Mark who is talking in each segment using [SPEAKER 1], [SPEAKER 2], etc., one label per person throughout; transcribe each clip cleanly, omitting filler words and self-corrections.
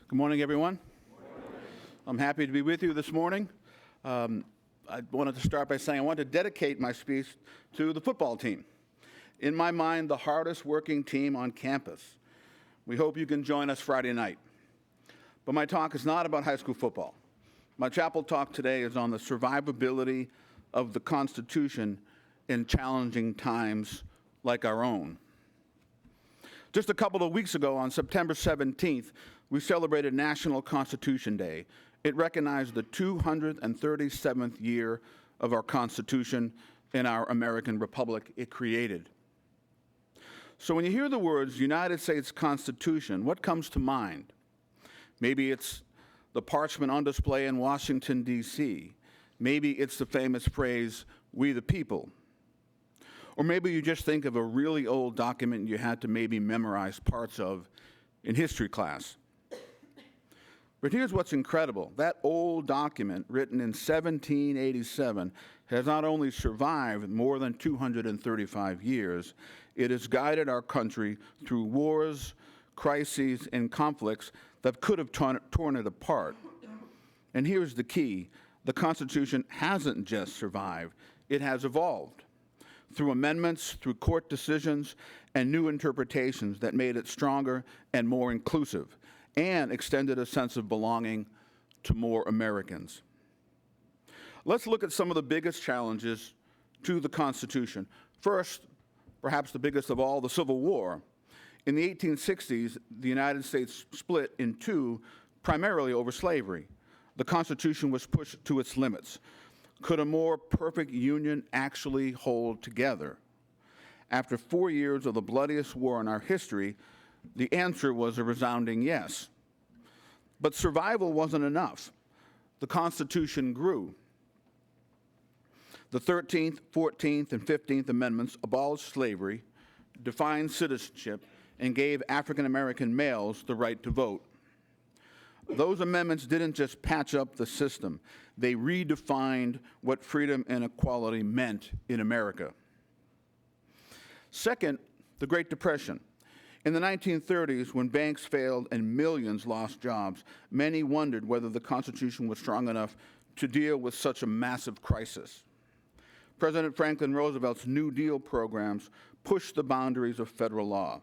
[SPEAKER 1] Good morning, everyone. I'm happy to be with you this morning. I wanted to start by saying I want to dedicate my speech to the football team. In my mind, the hardest working team on campus. We hope you can join us Friday night. But my talk is not about high school football. My chapel talk today is on the survivability of the Constitution in challenging times like our own. Just a couple of weeks ago, on September 17th, we celebrated National Constitution Day. It recognized the 237th year of our Constitution in our American Republic it created. So when you hear the words United States Constitution, what comes to mind? Maybe it's the parchment on display in Washington, D.C. Maybe it's the famous phrase, "We the people." Or maybe you just think of a really old document you had to maybe memorize parts of in history class. But here's what's incredible. That old document, written in 1787, has not only survived more than 235 years, it has guided our country through wars, crises, and conflicts that could have torn it apart. And here's the key. The Constitution hasn't just survived, it has evolved through amendments, through court decisions, and new interpretations that made it stronger and more inclusive, and extended a sense of belonging to more Americans. Let's look at some of the biggest challenges to the Constitution. First, perhaps the biggest of all, the Civil War. In the 1860s, the United States split in two, primarily over slavery. The Constitution was pushed to its limits. Could a more perfect union actually hold together? After 4 years of the bloodiest war in our history, the answer was a resounding yes. But survival wasn't enough. The Constitution grew. The 13th, 14th, and 15th Amendments abolished slavery, defined citizenship, and gave African American males the right to vote. Those amendments didn't just patch up the system, they redefined what freedom and equality meant in America. Second, the Great Depression. In the 1930s, when banks failed and millions lost jobs, many wondered whether the Constitution was strong enough to deal with such a massive crisis. President Franklin Roosevelt's New Deal programs pushed the boundaries of federal law.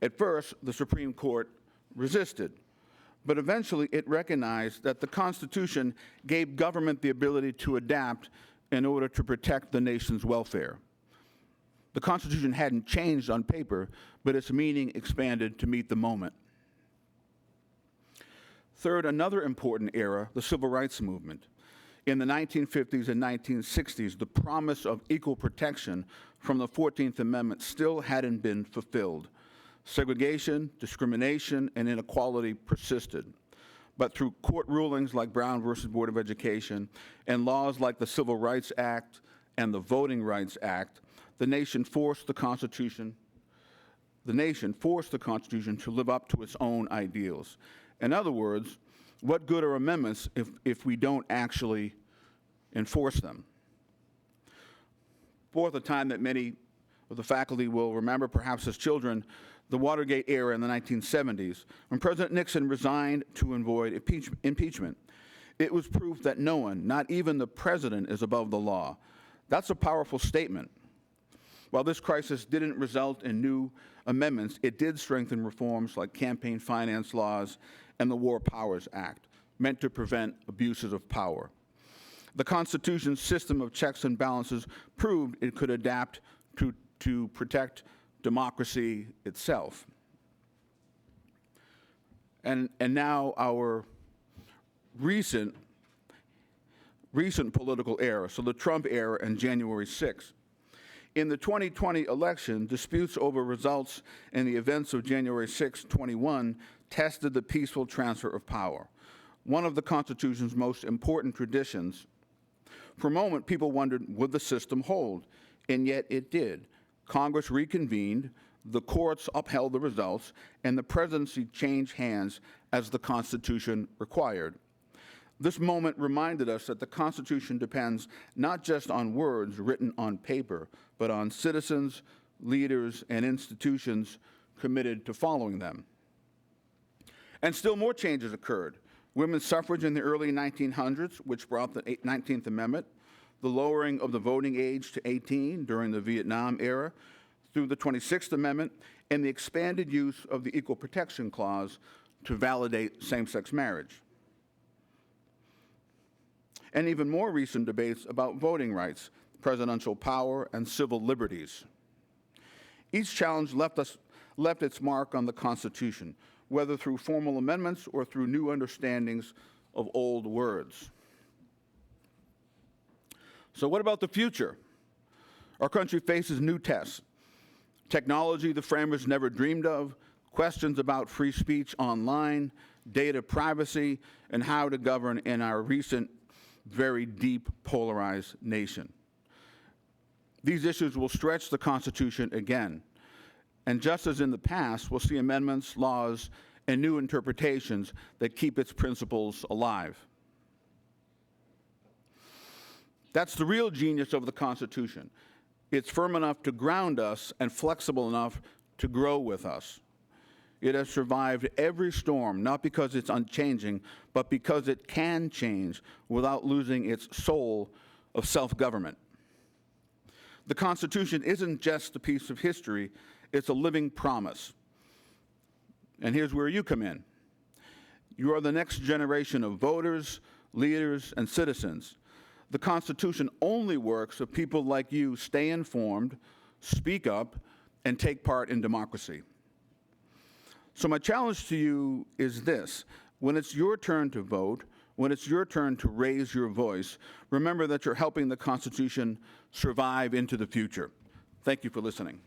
[SPEAKER 1] At first, the Supreme Court resisted, but eventually it recognized that the Constitution gave government the ability to adapt in order to protect the nation's welfare. The Constitution hadn't changed on paper, but its meaning expanded to meet the moment. Third, another important era, the Civil Rights Movement. In the 1950s and 1960s, the promise of equal protection from the 14th Amendment still hadn't been fulfilled. Segregation, discrimination, and inequality persisted. But through court rulings like Brown versus Board of Education and laws like the Civil Rights Act and the Voting Rights Act, the nation forced the Constitution to live up to its own ideals. In other words, what good are amendments if we don't actually enforce them? Fourth, a time that many of the faculty will remember, perhaps as children, the Watergate era in the 1970s, when President Nixon resigned to avoid impeachment. It was proof that no one, not even the president, is above the law. That's a powerful statement. While this crisis didn't result in new amendments, it did strengthen reforms like campaign finance laws and the War Powers Act, meant to prevent abuses of power. The Constitution's system of checks and balances proved it could adapt to protect democracy itself. And now our recent political era, so the Trump era and January 6th. In the 2020 election, disputes over results and the events of January 6, 2021 tested the peaceful transfer of power, one of the Constitution's most important traditions. For a moment, people wondered, would the system hold? And yet it did. Congress reconvened, the courts upheld the results, and the presidency changed hands as the Constitution required. This moment reminded us that the Constitution depends not just on words written on paper, but on citizens, leaders, and institutions committed to following them. And still more changes occurred. Women's suffrage in the early 1900s, which brought the 19th Amendment, the lowering of the voting age to 18 during the Vietnam era, through the 26th Amendment, and the expanded use of the Equal Protection Clause to validate same-sex marriage. And even more recent debates about voting rights, presidential power, and civil liberties. Each challenge left its mark on the Constitution, whether through formal amendments or through new understandings of old words. So what about the future? Our country faces new tests. Technology the framers never dreamed of, questions about free speech online, data privacy, and how to govern in our recent, very deep, polarized nation. These issues will stretch the Constitution again. And just as in the past, we'll see amendments, laws, and new interpretations that keep its principles alive. That's the real genius of the Constitution. It's firm enough to ground us and flexible enough to grow with us. It has survived every storm, not because it's unchanging, but because it can change without losing its soul of self-government. The Constitution isn't just a piece of history, it's a living promise. And here's where you come in. You are the next generation of voters, leaders, and citizens. The Constitution only works if people like you stay informed, speak up, and take part in democracy. So my challenge to you is this. When it's your turn to vote, when it's your turn to raise your voice, remember that you're helping the Constitution survive into the future. Thank you for listening.